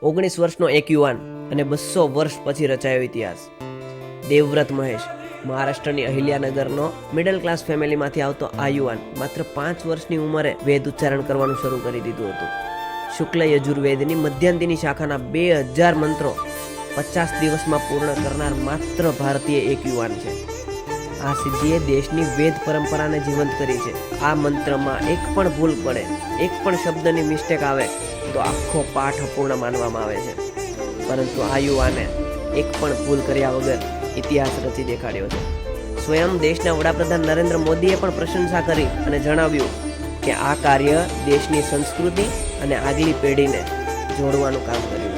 19 વર્ષનો એક યુવાન અને 200 વર્ષ પછી રચાયો ઇતિહાસ. દેવવ્રત મહેશ, મહારાષ્ટ્રની અહિલ્યાનગરનો મિડલ ક્લાસ ફેમિલીમાંથી આવતો આ યુવાન માત્ર 5 વર્ષની ઉંમરે વેદ ઉચ્ચારણ કરવાનું શરૂ કરી દીધું હતું. શુક્લ યજુર્વેદની મધ્યંતીની શાખાના 2000 મંત્રો 50 દિવસમાં પૂર્ણ કરનાર માત્ર ભારતીય એક યુવાન છે. આ સિદ્ધિએ દેશની વેદ પરંપરાને જીવંત કરી છે. આ મંત્રમાં એક પણ ભૂલ પડે, એક પણ શબ્દની મિસ્ટેક આવે તો આખો પાઠ અપૂર્ણ માનવામાં આવે છે. પરંતુ આ યુવાને એક પણ ભૂલ કર્યા વગર ઇતિહાસ રચી દેખાડ્યો છે. સ્વયં દેશના વડાપ્રધાન નરેન્દ્ર મોદીએ પણ પ્રશંસા કરી અને જણાવ્યું કે આ કાર્ય દેશની સંસ્કૃતિ અને આગલી પેઢીને જોડવાનું કામ કર્યું.